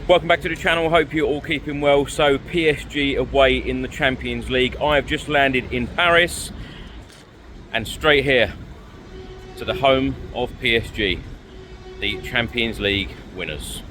Welcome back to the channel, hope you're all keeping well. So PSG away in the Champions League. I have just landed in Paris and straight here to the home of PSG, the Champions League winners.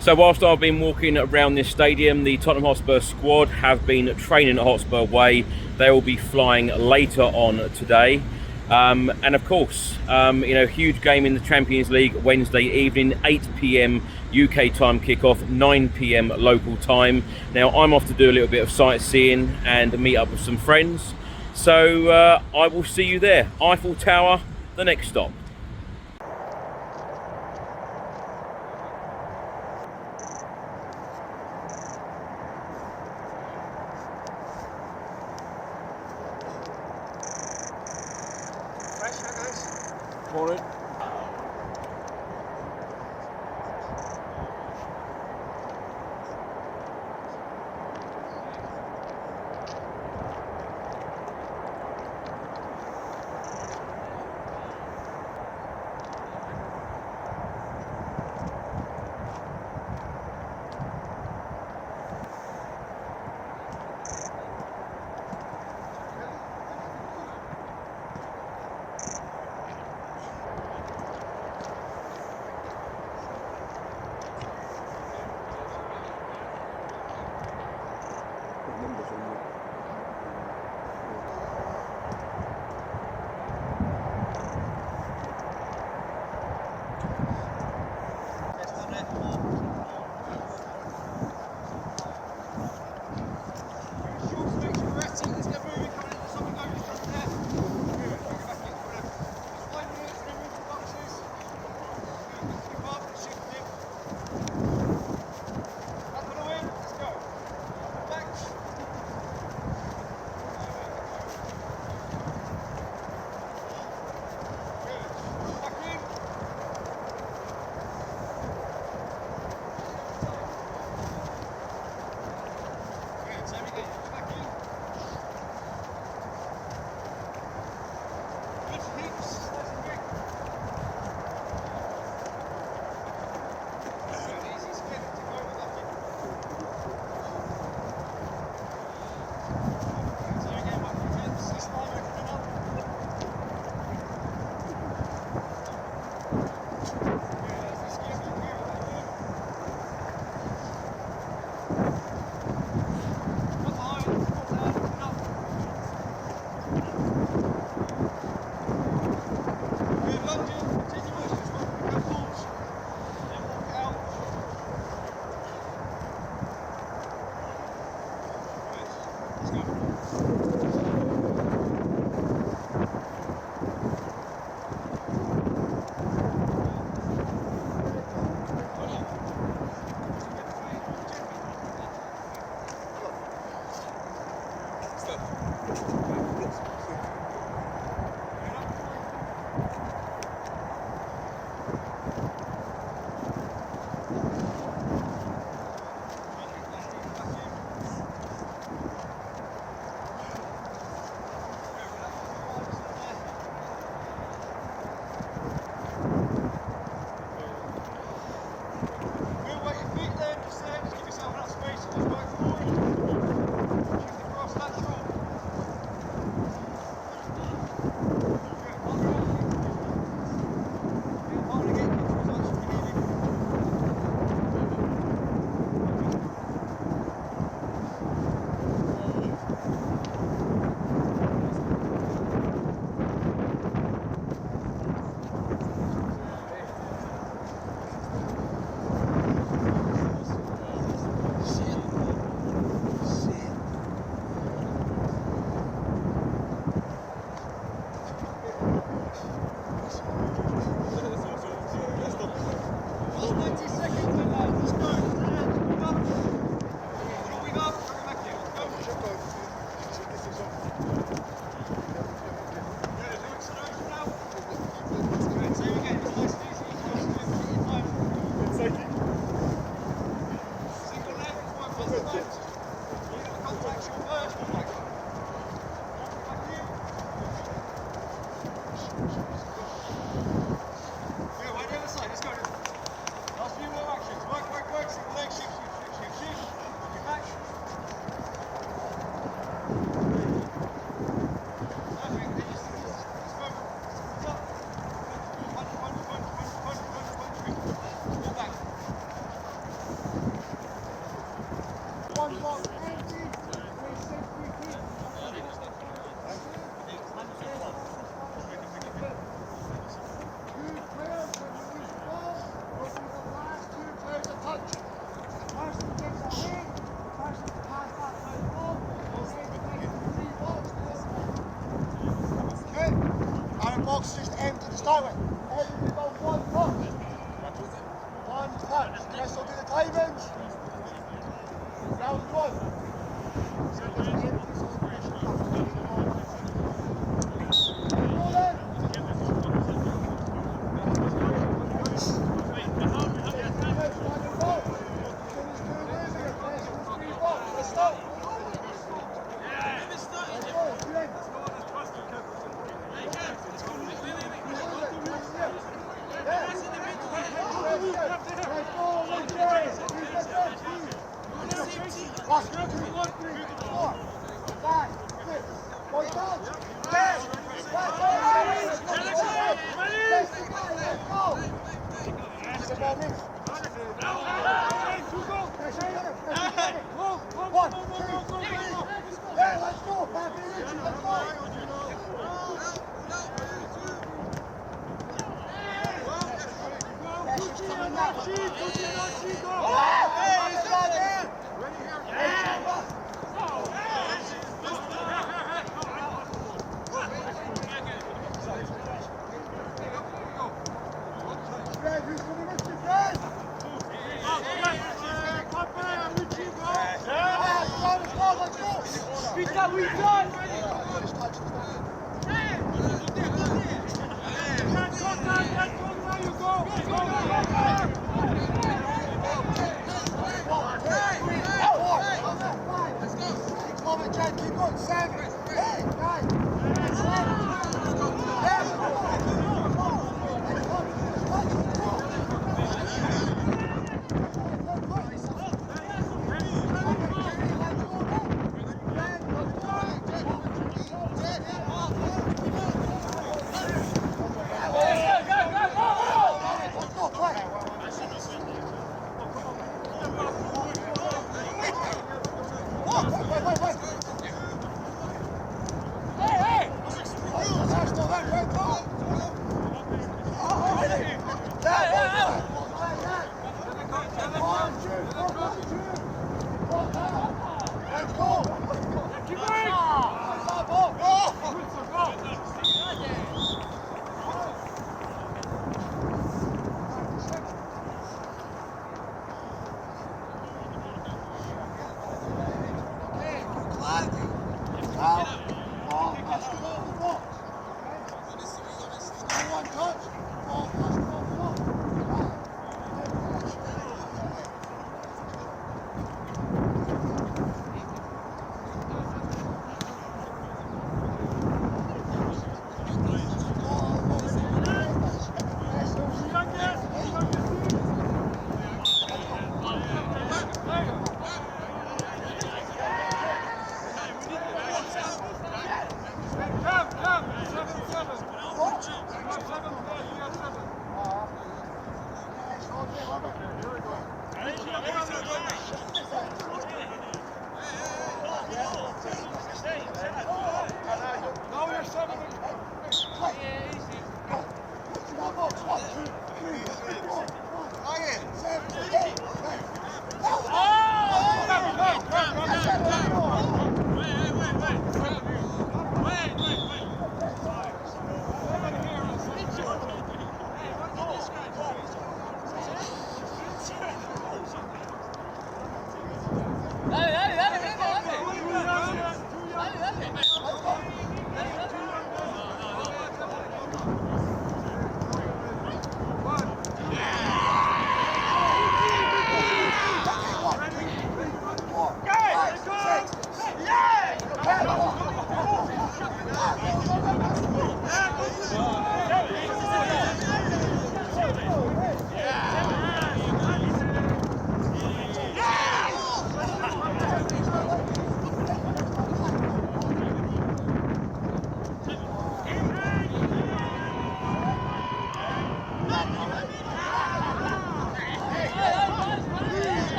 So whilst I've been walking around this stadium, the Tottenham Hotspur squad have been training at Hotspur Way. They will be flying later on today. And of course, huge game in the Champions League Wednesday evening, 8 p.m. UK time kickoff, 9 p.m. local time. Now I'm off to do a little bit of sightseeing and meet up with some friends. So I will see you there. Eiffel Tower, the next stop. Morning. start with. Everybody go one punch. One punch. Rest will do the timings. Round one.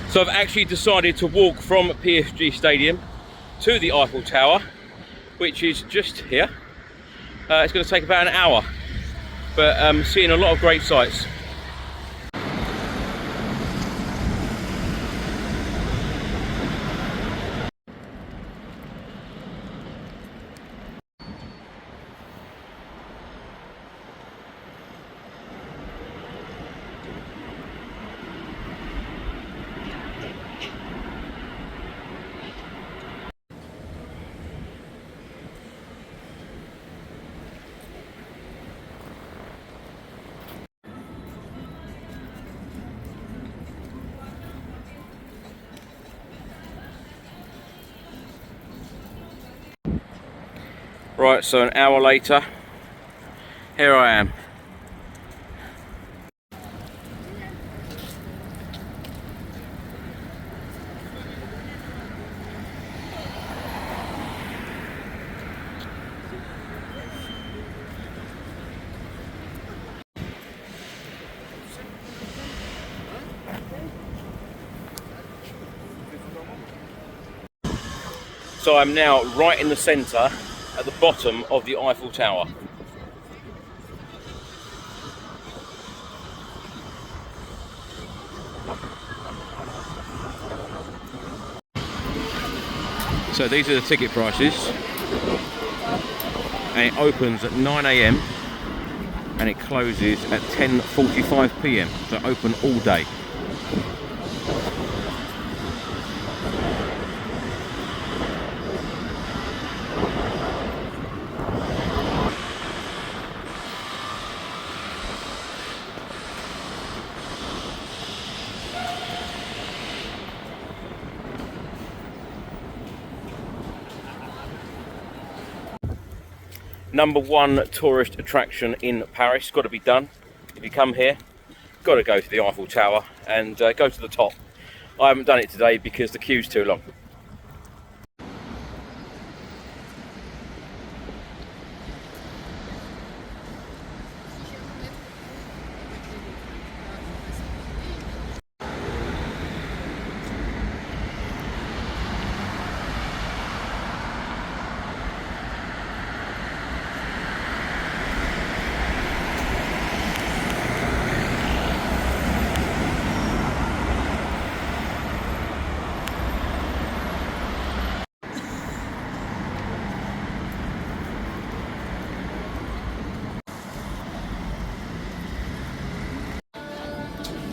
So I've actually decided to walk from PSG Stadium to the Eiffel Tower, which is just here. It's going to take about an hour, but seeing a lot of great sights. Right, so an hour later, here I am. So I'm now right in the centre, at the bottom of the Eiffel Tower. So these are the ticket prices, and it opens at 9 AM and it closes at 10:45 PM, so open all day. Number one tourist attraction in Paris, got to be done. If you come here, got to go to the Eiffel Tower and go to the top. I haven't done it today because the queue's too long.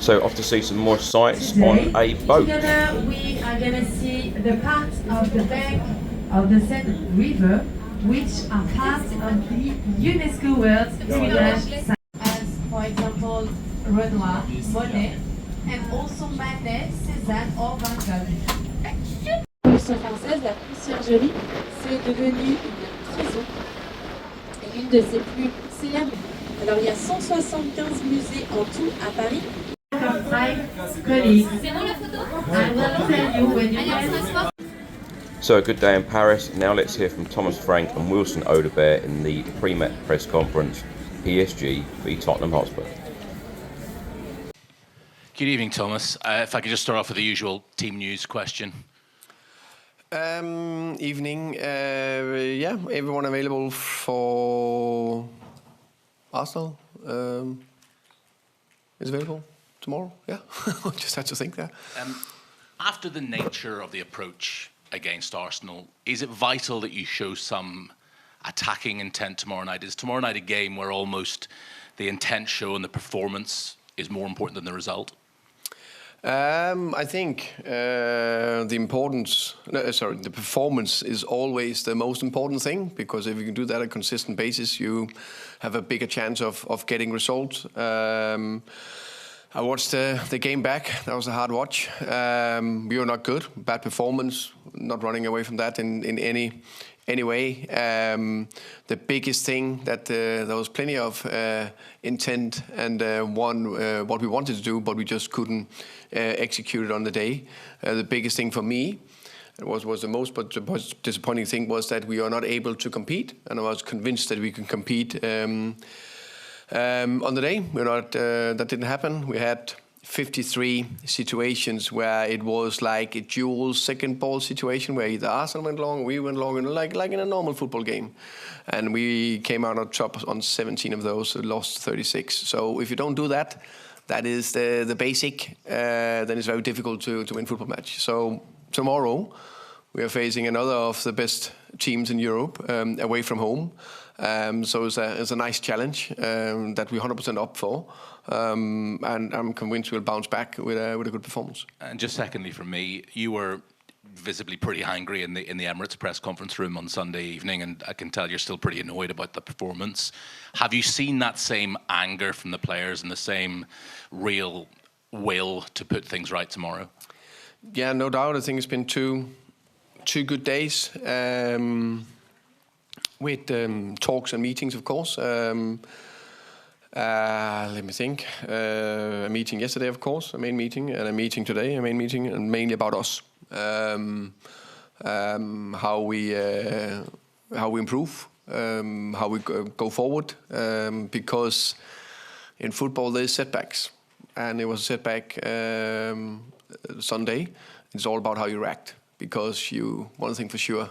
So off to see some more sights on a boat. Together we are going to see the part of the bank of the Seine River, which are part of the UNESCO World Heritage Site. As, for example, Renoir, Monet, and also Manet, Cézanne or Van Gogh. Révolution française, la conciergerie, c'est devenu une prison et une de ses plus célèbres. Alors il y a 175 musées en tout à Paris. Colleagues, I will tell you when you guys. So a good day in Paris. Now let's hear from Thomas Frank and Wilson Odobert in the pre-match press conference. PSG v Tottenham Hotspur. Good evening, Thomas. If I could just start off with the usual team news question. Evening. Yeah, everyone available for Arsenal is available tomorrow. Yeah, just had to think there. After the nature of the approach against Arsenal, is it vital that you show some attacking intent tomorrow night? Is tomorrow night a game where almost the intent show and the performance is more important than the result? I think the performance is always the most important thing, because if you can do that on a consistent basis, you have a bigger chance of getting results. I watched the game back. That was a hard watch. We were not good. Bad performance. Not running away from that in any way. The biggest thing that there was plenty of intent and what we wanted to do, but we just couldn't execute it on the day. The biggest thing for me was the most disappointing thing was that we are not able to compete, and I was convinced that we can compete on the day. We're not. That didn't happen. We had 53 situations where it was like a dual second ball situation where either Arsenal went long, we went long, and like in a normal football game. And we came out on top on 17 of those, lost 36. So if you don't do that, that is the basic, then it's very difficult to win football match. So tomorrow we are facing another of the best teams in Europe away from home. So it's a nice challenge that we're 100% up for. And I'm convinced we'll bounce back with a good performance. And just secondly from me, you were visibly pretty angry in the Emirates press conference room on Sunday evening, and I can tell you're still pretty annoyed about the performance. Have you seen that same anger from the players and the same real will to put things right tomorrow? Yeah, no doubt. I think it's been two good days with talks and meetings, of course. Let me think. A meeting yesterday, of course, a main meeting, and a meeting today, a main meeting, and mainly about us. How we improve, how we go forward, because in football there's setbacks, and it was a setback Sunday. It's all about how you react, because one thing for sure,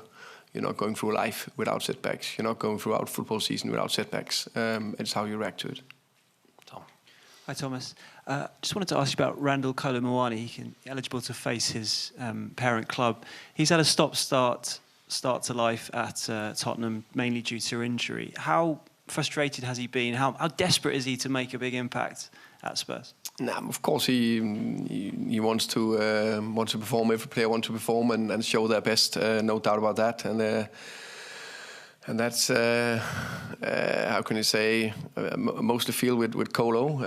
you're not going through life without setbacks. You're not going throughout football season without setbacks. It's how you react to it. Tom. Hi, Thomas. Just wanted to ask you about Randall Cowlin. He's eligible to face his parent club. He's had a stop-start to life at Tottenham, mainly due to injury. How frustrated has he been? How desperate is he to make a big impact at Spurs? Nah, of course he wants to perform. Every player wants to perform and show their best. No doubt about that. And that's how can you say? Mostly feel with Colo.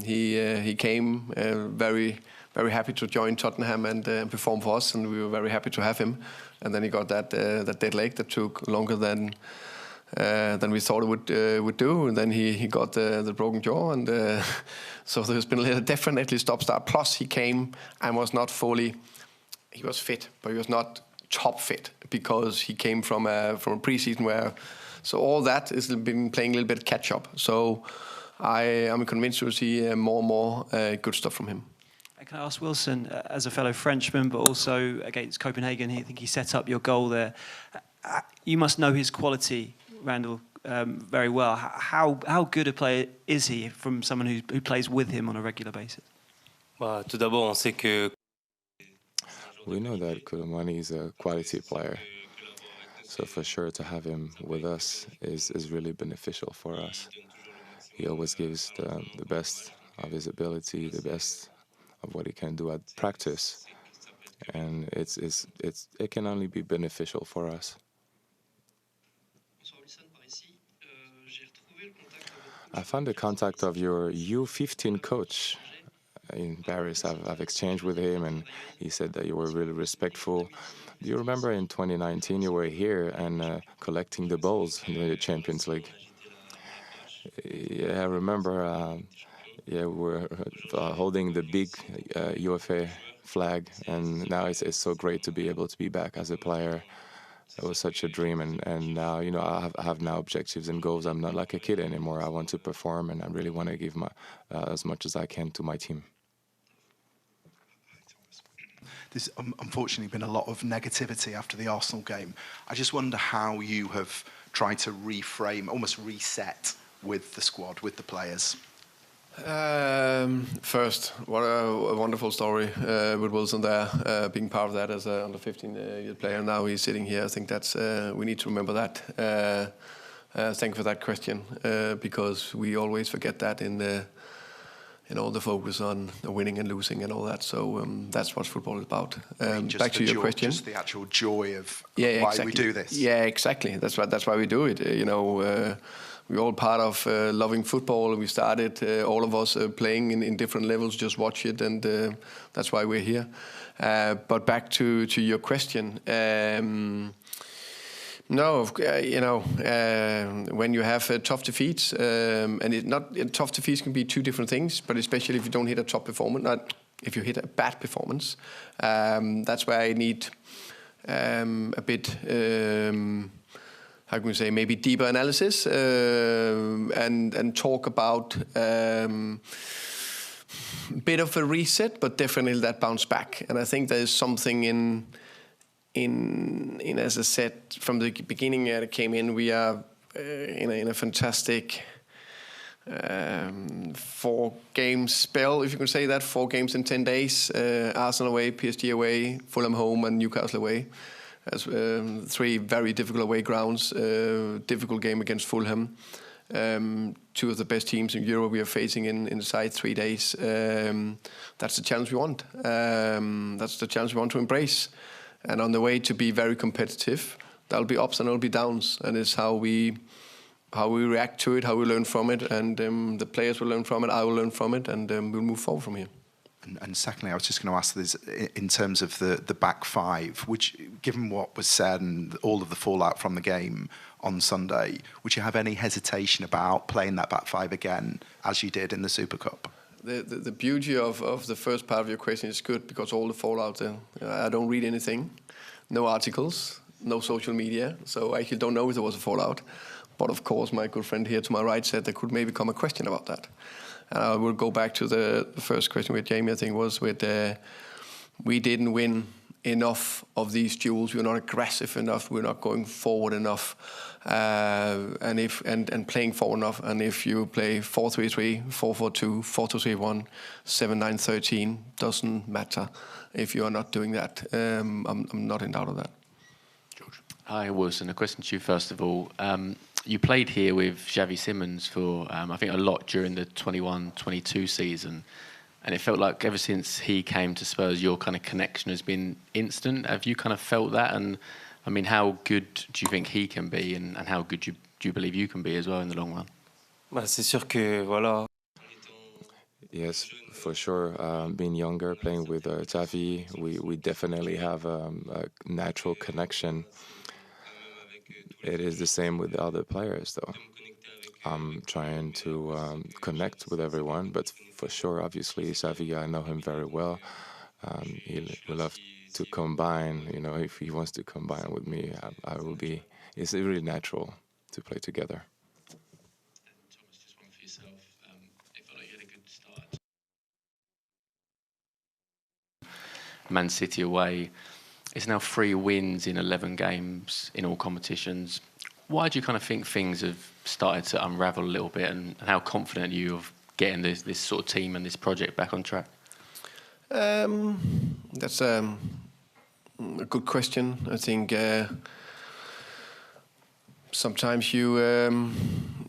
He came very happy to join Tottenham and perform for us, and we were very happy to have him. And then he got that dead leg that took longer than we thought it would do, and then he got the broken jaw, and so there's been a little definitely stop-start. Plus he came and was not fully. He was fit, but he was not top fit because he came from a pre-season where. So all that has been playing a little bit catch up. So I am convinced we'll see more and more good stuff from him. Can I ask Wilson, as a fellow Frenchman, but also against Copenhagen, I think he set up your goal there. You must know his quality, Randall, very well. How good a player is he from someone who plays with him on a regular basis? Tout d'abord, on sait que we know that Cowlin is a quality player, so for sure to have him with us is really beneficial for us. He always gives the best of his ability, the best of what he can do at practice, and it can only be beneficial for us. I found the contact of your U15 coach in Paris. I've exchanged with him, and he said that you were really respectful. Do you remember in 2019 you were here and collecting the balls in the Champions League? Yeah, I remember. We were holding the big UEFA flag, and now it's so great to be able to be back as a player. It was such a dream, and now I have now objectives and goals. I'm not like a kid anymore. I want to perform, and I really want to give as much as I can to my team. There's unfortunately been a lot of negativity after the Arsenal game. I just wonder how you have tried to reframe, almost reset with the squad, with the players. First, what a wonderful story with Wilson there, being part of that as an under 15-year player. Now he's sitting here. I think that's we need to remember that. Thank you for that question, because we always forget that in the focus on winning and losing and all that. So that's what football is about. Back to your question. Just the actual joy of why exactly. We do this. Yeah, exactly. That's why we do it. We're all part of loving football. We started, all of us, playing in different levels, just watch it, and that's why we're here. But back to your question. No, when you have tough defeats, and tough defeats can be two different things, but especially if you don't hit a top performance, not if you hit a bad performance, that's where I need a bit. How can we say, maybe deeper analysis and talk about bit of a reset, but definitely that bounce back. And I think there is something in as I said from the beginning that came in, we are in a fantastic 4-game spell, if you can say that. 4 games in 10 days. Arsenal away, PSG away, Fulham home, and Newcastle away. As 3 very difficult away grounds. Difficult game against Fulham. 2 of the best teams in Europe we are facing inside 3 days. That's the challenge we want. That's the challenge we want to embrace. And on the way to be very competitive, there'll be ups and there'll be downs, and it's how we react to it, how we learn from it, and the players will learn from it, I will learn from it, and we'll move forward from here. And secondly, I was just going to ask this in terms of the back 5, which, given what was said and all of the fallout from the game on Sunday, would you have any hesitation about playing that back 5 again, as you did in the Super Cup? The beauty of the first part of your question is good, because all the fallout, I don't read anything, no articles, no social media, so I actually don't know if there was a fallout. But of course, my good friend here to my right said there could maybe come a question about that. And I will go back to the first question with Jamie, I think, was with we didn't win enough of these duels. We're not aggressive enough. We're not going forward enough, and playing forward enough. And if you play 4-3-3, 4-4-2, 4-2-3-1, 7-9-13, doesn't matter if you are not doing that. I'm not in doubt of that. George. Hi, Wilson. A question to you first of all. You played here with Xavi Simons for I think a lot during the 21-22 season. And it felt like ever since he came to Spurs, your kind of connection has been instant. Have you kind of felt that? And I mean, how good do you think he can be, and how good do you believe you can be as well in the long run? C'est sûr que voilà. Yes, for sure. Being younger, playing with Xavi, we definitely have a natural connection. It is the same with the other players, though. I'm trying to connect with everyone, but for sure, obviously, Xavi, I know him very well. He'll love to combine, if he wants to combine with me, I will be. It's really natural to play together. Thomas, just one for yourself. It felt like you had a good start. Man City away. It's now 3 wins in 11 games in all competitions. Why do you kind of think things have started to unravel a little bit, and how confident are you of getting this sort of team and this project back on track? That's a good question. I think sometimes there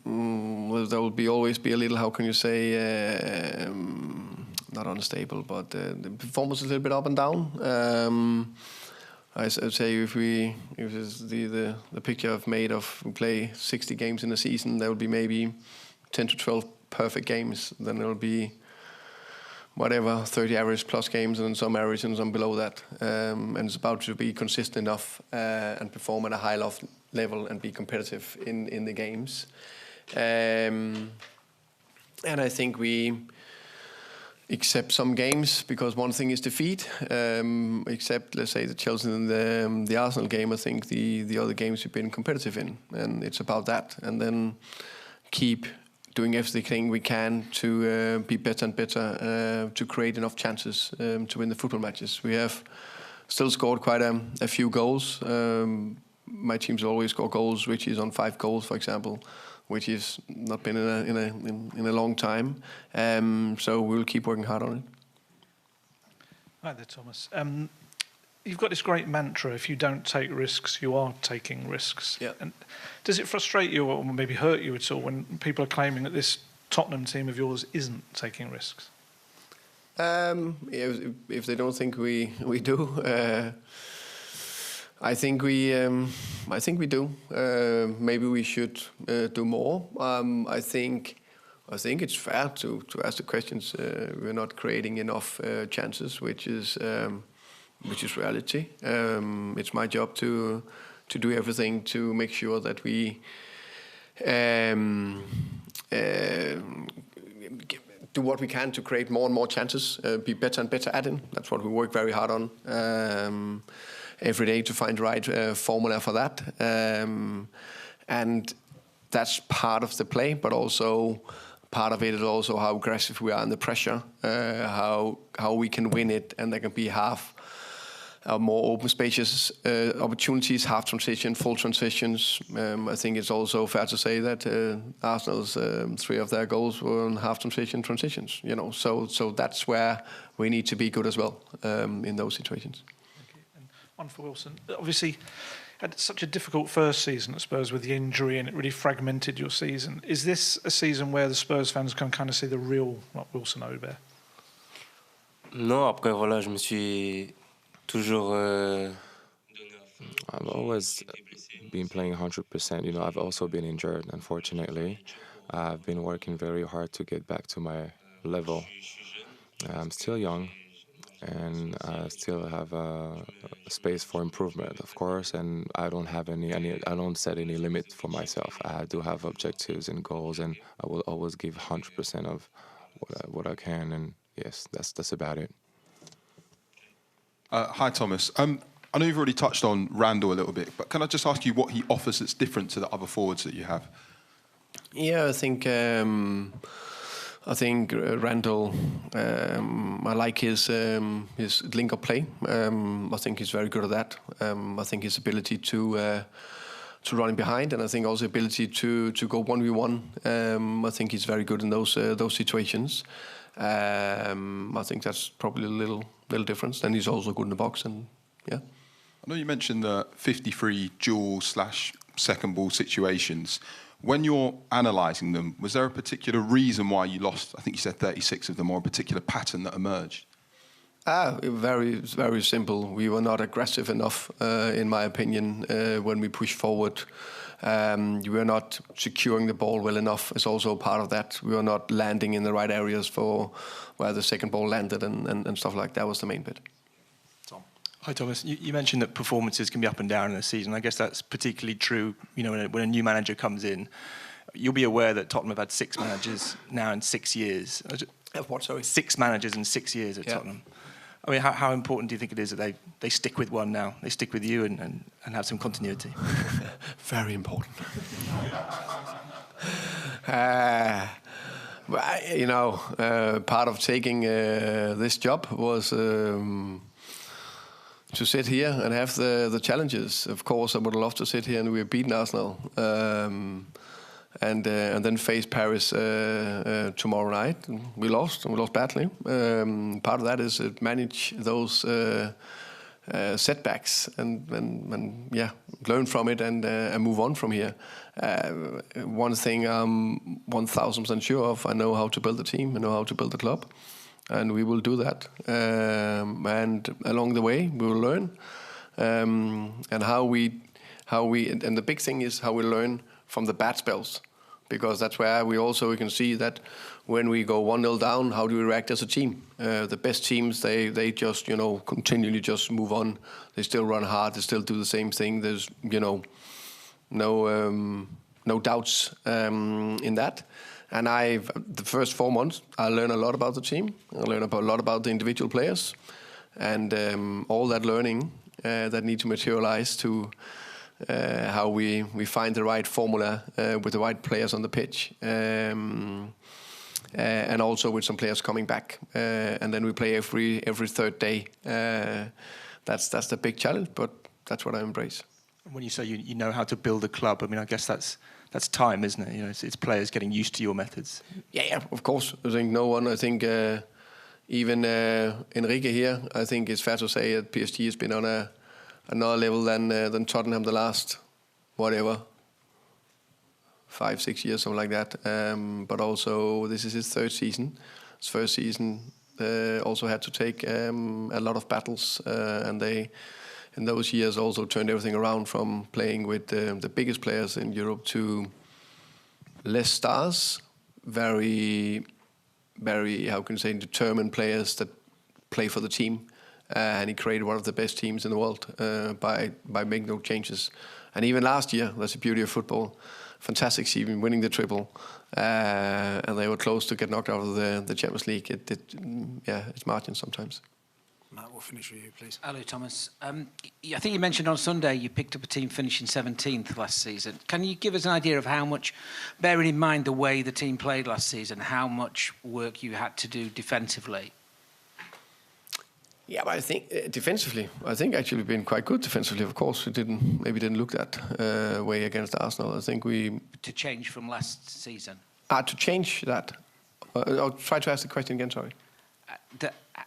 will always be a little, how can you say, not unstable, but the performance is a little bit up and down. I'd say if it's the picture I've made of we play 60 games in a season, there will be maybe 10 to 12 perfect games. Then there will be 30 average plus games, and some average and some below that. And it's about to be consistent enough and perform at a high level and be competitive in the games. And I think we accept some games, because one thing is defeat. Except, let's say, the Chelsea and the Arsenal game, I think the other games we've been competitive in, and it's about that. And then keep doing everything we can to be better and better, to create enough chances to win the football matches. We have still scored quite a few goals. My teams always score goals. Richie is on 5 goals, for example, which has not been in a long time. So we'll keep working hard on it. Hi there, Thomas. You've got this great mantra: if you don't take risks, you are taking risks. Yeah. And does it frustrate you, or maybe hurt you at all, when people are claiming that this Tottenham team of yours isn't taking risks? If they don't think we do, I think we do. Maybe we should do more. I think it's fair to ask the questions. We're not creating enough chances, which is reality. It's my job to do everything to make sure that we do what we can to create more and more chances, be better and better at it. That's what we work very hard on every day, to find the right formula for that. And that's part of the play, but also part of it is also how aggressive we are under pressure, how we can win it, and there can be half more open spacious opportunities, half transition, full transitions. I think it's also fair to say that Arsenal's 3 of their goals were on half transitions. So that's where we need to be good as well in those situations. And one for Wilson. Obviously, had such a difficult first season at Spurs with the injury, and it really fragmented your season. Is this a season where the Spurs fans can kind of see the real Wilson Aubert? Non, après voilà, je me suis toujours. I've always been playing 100%. I've also been injured, unfortunately. I've been working very hard to get back to my level. I'm still young, and I still have a space for improvement, of course. And I don't have I don't set any limit for myself. I do have objectives and goals, and I will always give 100% of what I can. And yes, that's about it. Hi, Thomas. I know you've already touched on Randall a little bit, but can I just ask you what he offers that's different to the other forwards that you have? Yeah, I think Randall. I like his link-up play. I think he's very good at that. I think his ability to run behind, and I think also ability to go 1v1. I think he's very good in those situations. I think that's probably a little difference. And he's also good in the box, and yeah. I know you mentioned the 53 dual/second ball situations. When you're analysing them, was there a particular reason why you lost? I think you said 36 of them, or a particular pattern that emerged? Very, very simple. We were not aggressive enough, in my opinion, when we pushed forward. We were not securing the ball well enough. It's also part of that. We were not landing in the right areas for where the second ball landed and stuff like that was the main bit. Hi, Thomas. You mentioned that performances can be up and down in a season. I guess that's particularly true, when a new manager comes in. You'll be aware that Tottenham have had 6 managers now in 6 years. What, sorry? 6 managers in 6 years at Tottenham. I mean, how important do you think it is that they stick with one now? They stick with you and have some continuity? Very important. Part of taking this job was to sit here and have the challenges. Of course, I would love to sit here and we've beaten Arsenal. And then face Paris tomorrow night. We lost badly. Part of that is to manage those setbacks and learn from it and move on from here. One thing I'm 1,000% sure of, I know how to build a team, I know how to build a club, and we will do that. And along the way, we will learn. And how we and the big thing is how we learn from the bad spells, because that's where we can see that when we go 1-0 down, how do we react as a team? The best teams, they just continually just move on. They still run hard. They still do the same thing. There's no doubts in that. And the first 4 months, I learned a lot about the team. I learned a lot about the individual players, and all that learning that need to materialize to how we find the right formula with the right players on the pitch, and also with some players coming back, and then we play every third day. That's the big challenge, but that's what I embrace. When you say you know how to build a club, I mean, I guess that's time, isn't it? It's players getting used to your methods. Yeah, of course. I think no one. I think even Enrique here. I think it's fair to say that PSG has been on another level than Tottenham the last 5-6 years, something like that. But also this is his 3rd season. His first season also had to take a lot of battles, and they in those years also turned everything around from playing with the biggest players in Europe to less stars, very, very, how can you say, determined players that play for the team. And he created one of the best teams in the world by making those changes. And even last year, that's the beauty of football. Fantastic season, winning the triple. And they were close to get knocked out of the Champions League. It's margin sometimes. Matt, we'll finish with you, please. Hello, Thomas. I think you mentioned on Sunday you picked up a team finishing 17th last season. Can you give us an idea of how much, bearing in mind the way the team played last season, how much work you had to do defensively? Yeah, but I think defensively, I think actually we've been quite good defensively. Of course, we maybe didn't look that way against Arsenal. I think we To change from last season? To change that. I'll try to ask the question again. Sorry.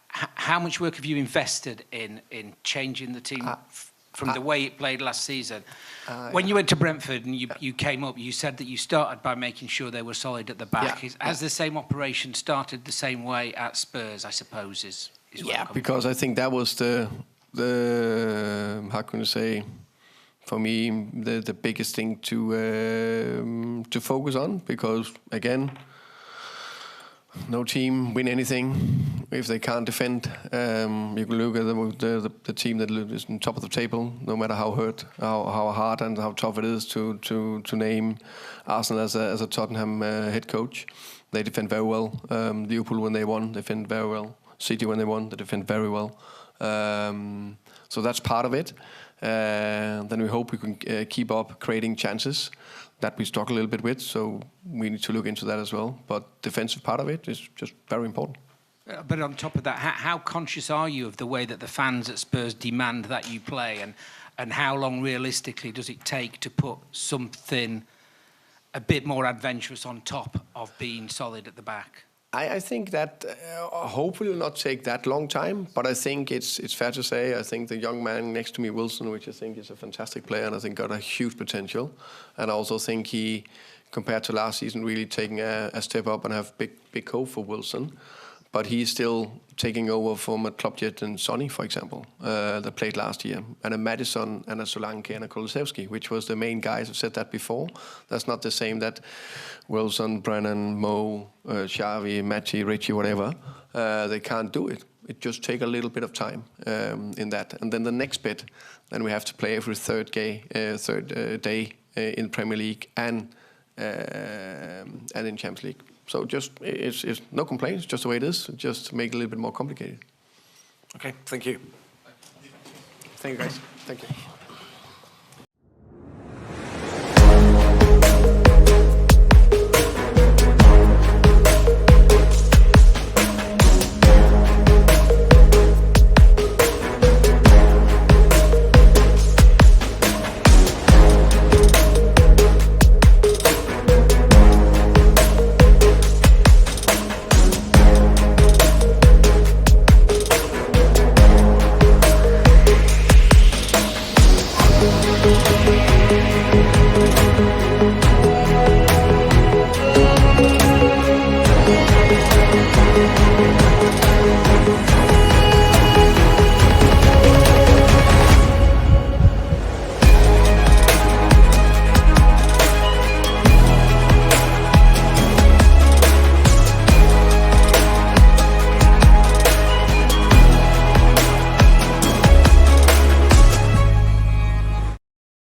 How much work have you invested in changing the team from the way it played last season? When you went to Brentford and you came up, you said that you started by making sure they were solid at the back. Has the same operation started the same way at Spurs, I suppose, is because I think that was the how can you say, for me, the biggest thing to focus on, because again, no team win anything if they can't defend. You can look at the team that is on top of the table, no matter how hard and how tough it is to name Arsenal as a Tottenham head coach. They defend very well. Liverpool, when they won, they defend very well. City, when they won, they defend very well. So that's part of it. Then we hope we can keep up creating chances that we struggle a little bit with, so we need to look into that as well. But defensive part of it is just very important. But on top of that, how conscious are you of the way that the fans at Spurs demand that you play, and how long realistically does it take to put something a bit more adventurous on top of being solid at the back? I think that hopefully will not take that long time, but I think it's fair to say, I think the young man next to me, Wilson, which I think is a fantastic player and I think got a huge potential, and I also think he, compared to last season, really taking a step up, and have big hope for Wilson. But he's still taking over from a Klopjet and Sonny, for example, that played last year, and a Madison and a Solanke and a Kulusevski, which was the main guys. I've said that before. That's not the same that Wilson, Brennan, Mo, Xavi, Matty, Richie, whatever, they can't do it. It just takes a little bit of time in that. And then the next bit, then we have to play every third day in Premier League and in Champions League. So just it's no complaints, just the way it is. Just make it a little bit more complicated. Okay, thank you. Thank you, guys. Thank you.